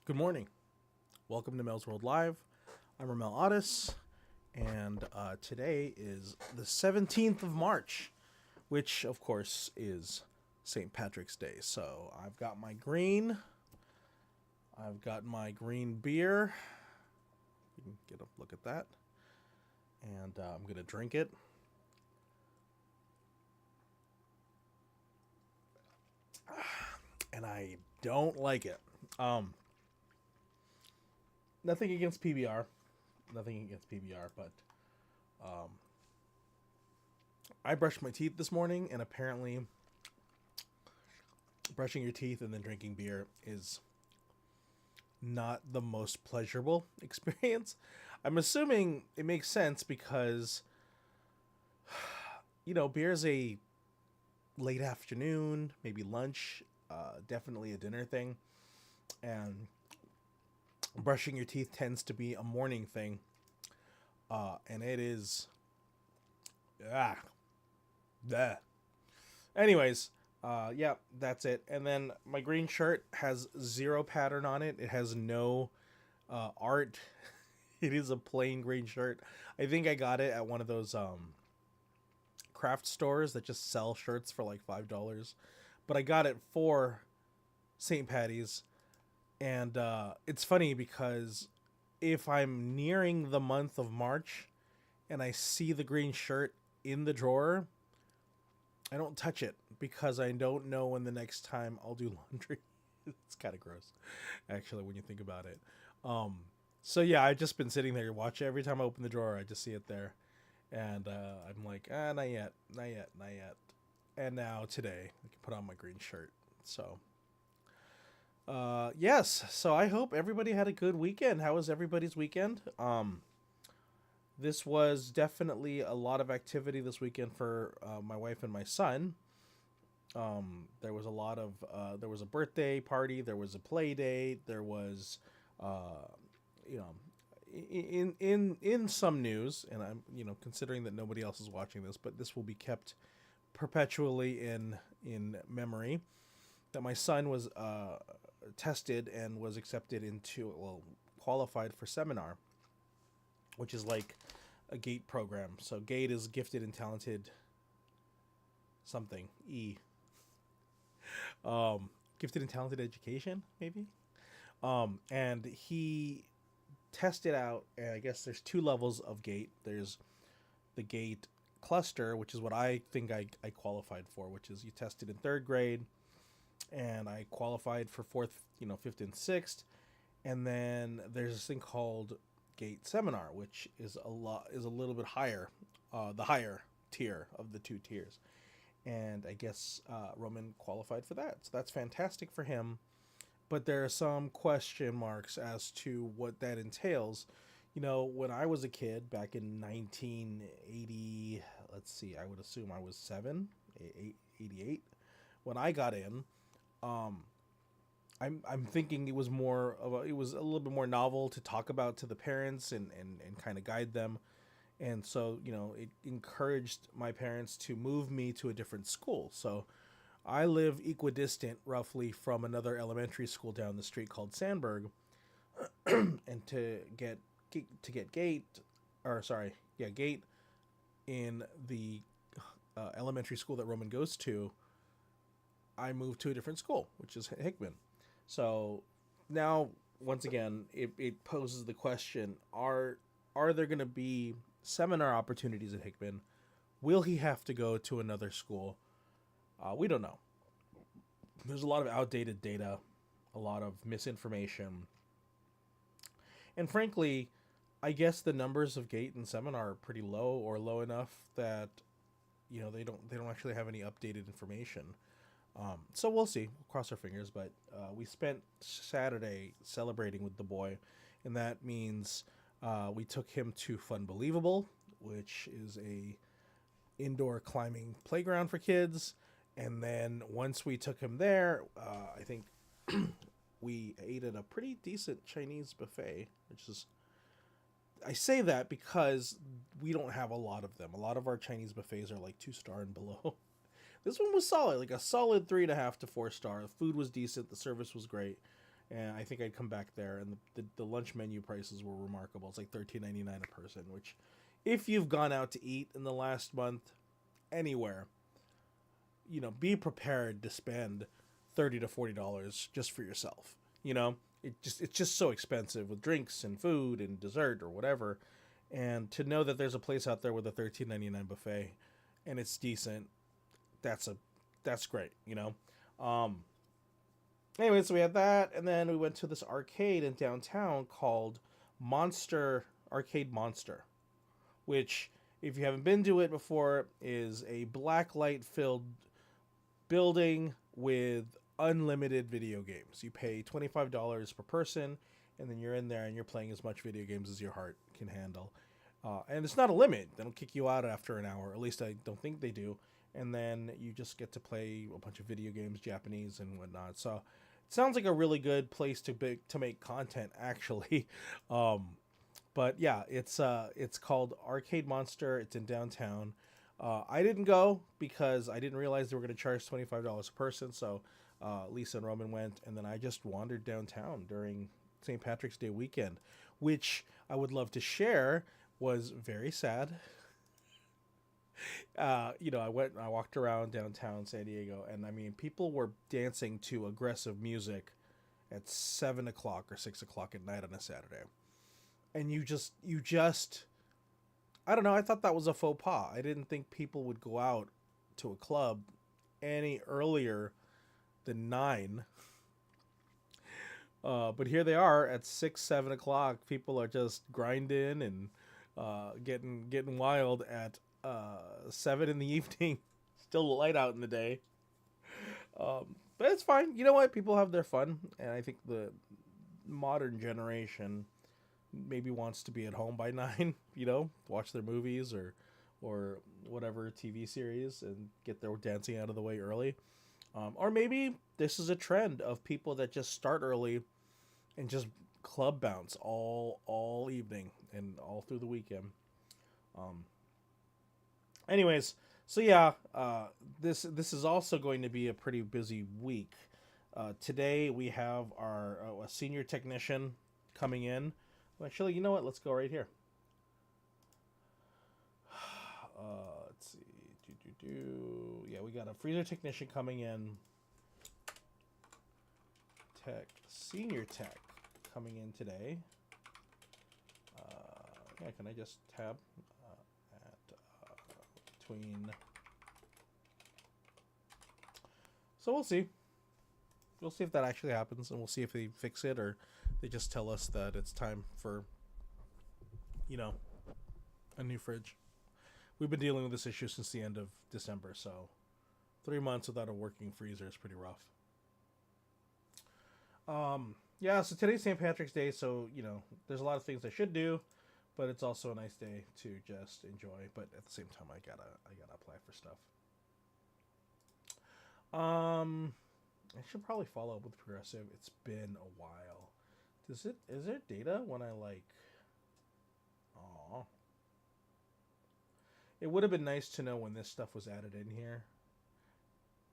Good morning. Welcome to Melzworld Live. I'm Ramel Otis, and today is the 17th of March, which, of course, is St. Patrick's Day. So I've got my green beer. You can get a look at that. And I'm going to drink it. And I don't like it. Nothing against PBR. Nothing against PBR, but I brushed my teeth this morning, and apparently brushing your teeth and then drinking beer is not the most pleasurable experience. I'm assuming it makes sense because, beer is a late afternoon, maybe lunch, definitely a dinner thing. And brushing your teeth tends to be a morning thing. And it is... Bleh. Anyways, yeah, that's it. And then my green shirt has zero pattern on it. It has no art. It is a plain green shirt. I think I got it at one of those craft stores that just sell shirts for like $5. But I got it for St. Patty's. And it's funny because if I'm nearing the month of March and I see the green shirt in the drawer, I don't touch it because I don't know when the next time I'll do laundry. It's kind of gross, actually, when you think about it. So yeah, I've just been sitting there watching. Every time I open the drawer, I just see it there. And I'm like, not yet, not yet, not yet. And now today, I can put on my green shirt. So... yes, so I hope everybody had a good weekend. How was everybody's weekend? This was definitely a lot of activity this weekend for my wife and my son. There was a lot of there was a birthday party, there was a play date, there was you know in some news, and I'm considering that nobody else is watching this, but this will be kept perpetually in memory, that my son was tested and was accepted into, well, qualified for seminar, which is like a GATE program. So GATE is gifted and talented something, gifted and talented education, maybe. And he tested out, and I guess there's two levels of GATE. There's the GATE cluster, which is what I think I qualified for, which is you tested in third grade, and I qualified for fourth, fifth and sixth. And then there's this thing called GATE Seminar, which is a little bit higher, the higher tier of the two tiers. And I guess Roman qualified for that, so that's fantastic for him. But there are some question marks as to what that entails. When I was a kid back in 1980, let's see, I would assume I was 88 when I got in. I'm thinking it was it was a little bit more novel to talk about to the parents and kind of guide them. And so, it encouraged my parents to move me to a different school. So I live equidistant roughly from another elementary school down the street called Sandburg. And to get GATE in the elementary school that Roman goes to, I moved to a different school, which is Hickman. So now, once again, it poses the question, are there going to be seminar opportunities at Hickman? Will he have to go to another school? We don't know. There's a lot of outdated data, a lot of misinformation. And frankly, I guess the numbers of Gate and 7 are pretty low, or low enough that they don't actually have any updated information. So we'll see. We'll cross our fingers. But we spent Saturday celebrating with the boy, and that means we took him to Fun Believable, which is a indoor climbing playground for kids. And then once we took him there, I think we ate at a pretty decent Chinese buffet, which is, I say that because we don't have a lot of them. A lot of our Chinese buffets are like 2 star and below. This one was solid, like a solid 3.5 to 4 star. The food was decent, the service was great, and I think I'd come back there. And the lunch menu prices were remarkable. It's like $13.99 a person, which, if you've gone out to eat in the last month anywhere, be prepared to spend $30 to $40 just for yourself. It's just so expensive with drinks and food and dessert or whatever. And to know that there's a place out there with a $13.99 buffet and it's decent, that's great. Anyway, so we had that, and then we went to this arcade in downtown called Arcade Monster, which, if you haven't been to it before, is a black light filled building with unlimited video games. You pay $25 per person, and then you're in there and you're playing as much video games as your heart can handle. And it's not a limit. They don't kick you out after an hour. At least I don't think they do. And then you just get to play a bunch of video games, Japanese and whatnot. So it sounds like a really good place to make content, actually. But yeah, it's called Arcade Monster. It's in downtown. I didn't go because I didn't realize they were going to charge $25 a person. So Lisa and Roman went, and then I just wandered downtown during St. Patrick's Day weekend, which I would love to share was very sad. I walked around downtown San Diego, and I mean, people were dancing to aggressive music at 7 o'clock or 6 o'clock at night on a Saturday. And you just, I don't know. I thought that was a faux pas. I didn't think people would go out to a club any earlier than 9. But here they are at 6, 7 o'clock. People are just grinding and getting wild at 7 in the evening. Still light out in the day. But it's fine. You know what? People have their fun, and I think the modern generation maybe wants to be at home by 9. Watch their movies or whatever TV series and get their dancing out of the way early. Or maybe this is a trend of people that just start early and just club bounce all evening and all through the weekend. Anyways, so yeah, this is also going to be a pretty busy week. Today we have our a senior technician coming in. Actually, you know what? Let's go right here. Let's see. Yeah, we got a freezer technician coming in. Senior tech coming in today. Yeah, can I just tab between? So we'll see. We'll see if that actually happens, and we'll see if they fix it or they just tell us that it's time for, a new fridge. We've been dealing with this issue since the end of December, so 3 months without a working freezer is pretty rough. Yeah, so today's St. Patrick's Day, so, there's a lot of things I should do, but it's also a nice day to just enjoy, but at the same time, I gotta apply for stuff. I should probably follow up with Progressive. It's been a while. Is there data when I Aw. It would have been nice to know when this stuff was added in here.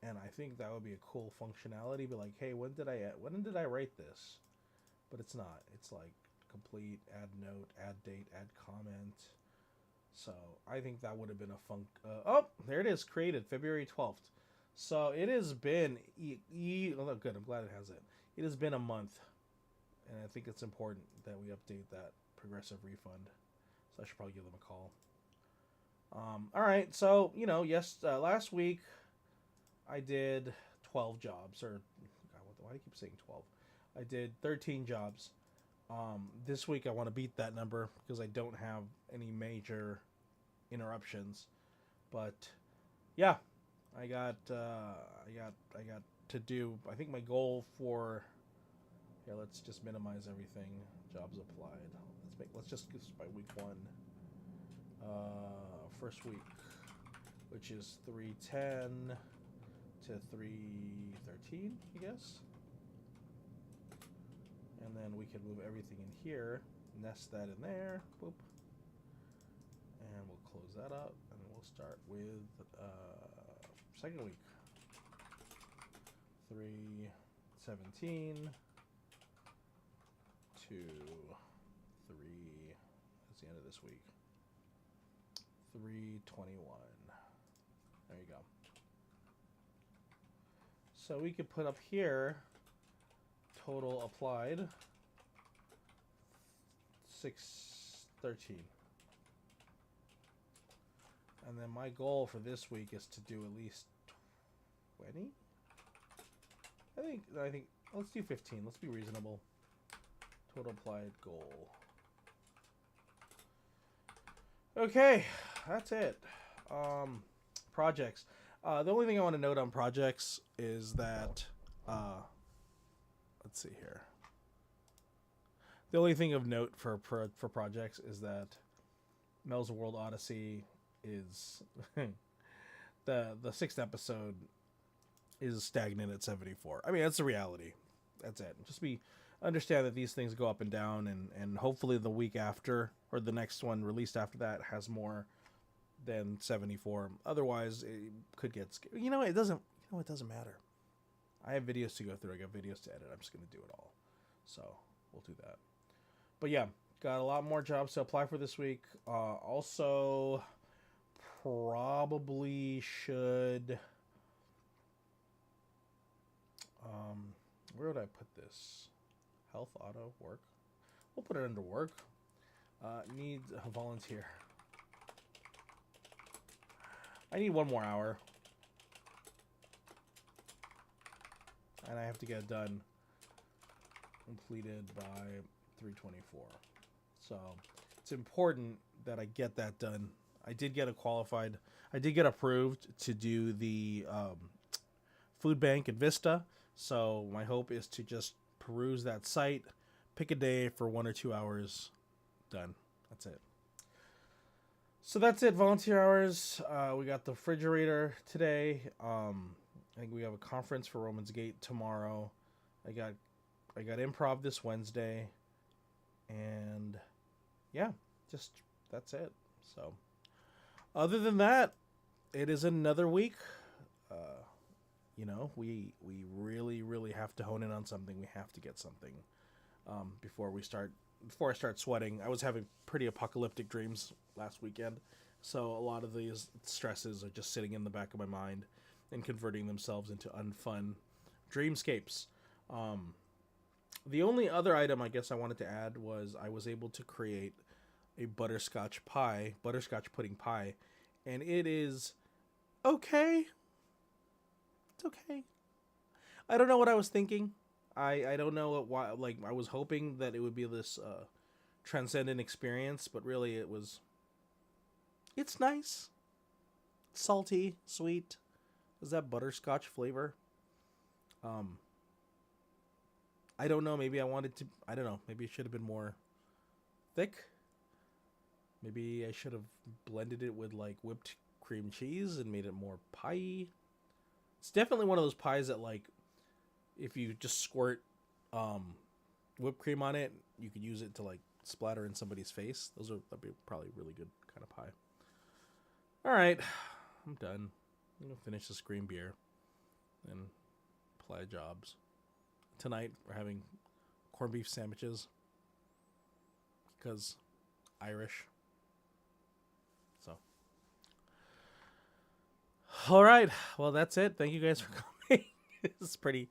And I think that would be a cool functionality. Be like, hey, when did I write this? But it's not. It's like complete, add note, add date, add comment. So I think that would have been a oh, there it is, created February 12th. So it has been oh, good. I'm glad it has it. It has been a month, and I think it's important that we update that Progressive refund. So I should probably give them a call. All right. So last week I did 12 jobs, or God, why do I keep saying 12? I did 13 jobs. This week I want to beat that number because I don't have any major interruptions. But yeah, I got to do. I think my goal for let's just minimize everything. Jobs applied. Let's just go by week 1. First week, which is 310 to 313, I guess. And then we can move everything in here, nest that in there, boop, and we'll close that up, and we'll start with second week, 317 to 3. That's the end of this week. 321. There you go. So we could put up here total applied 613. And then my goal for this week is to do at least 20. I think let's do 15. Let's be reasonable. Total applied goal. Okay, that's it. Projects. The only thing I want to note on projects is that let's see here. The only thing of note for projects is that Melzworld Odyssey is the 6th episode is stagnant at 74. I mean, that's the reality. That's it. Just understand that these things go up and down, and hopefully the week after or the next one released after that has more than 74. Otherwise, it could get scared. It doesn't matter. I have videos to go through. I got videos to edit. I'm just going to do it all. So we'll do that. But yeah, got a lot more jobs to apply for this week. Also, probably should... where would I put this? Health, auto, work. We'll put it under work. Need a volunteer. I need 1 more hour. And I have to get it done. Completed by 324. So it's important that I get that done. I did get approved to do the food bank in Vista. So my hope is to just peruse that site, pick a day for 1 or 2 hours, done. That's it. So that's it, volunteer hours. We got the refrigerator today. I think we have a conference for Romans Gate tomorrow. I got improv this Wednesday. And yeah, just that's it. So other than that, it is another week. We really have to hone in on something. We have to get something before I start sweating. I was having pretty apocalyptic dreams last weekend, so a lot of these stresses are just sitting in the back of my mind and converting themselves into unfun dreamscapes. The only other item I guess I wanted to add was I was able to create a butterscotch pudding pie, and it is okay. It's okay. I don't know what I was thinking. I don't know why. Like, I was hoping that it would be this transcendent experience, but really it's nice, salty, sweet. Is that butterscotch flavor? I don't know. Maybe I wanted to. I don't know. Maybe it should have been more thick. Maybe I should have blended it with like whipped cream cheese and made it more pie. It's definitely one of those pies that, like, if you just squirt whipped cream on it, you could use it to like splatter in somebody's face. That'd be probably a really good kind of pie. All right, I'm done. I'm gonna finish this green beer and apply jobs. Tonight we're having corned beef sandwiches because Irish. So, all right. Well, that's it. Thank you guys for coming. It's pretty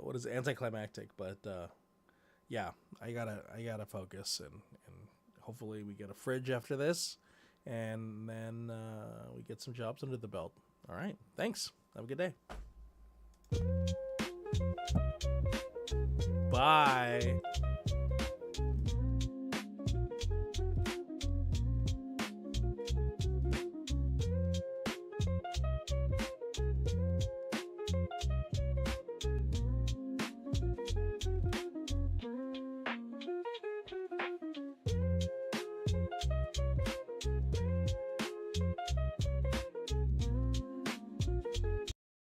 what is it, anticlimactic, but yeah, I gotta focus and hopefully we get a fridge after this, and then we get some jobs under the belt. All right, thanks. Have a good day. Bye.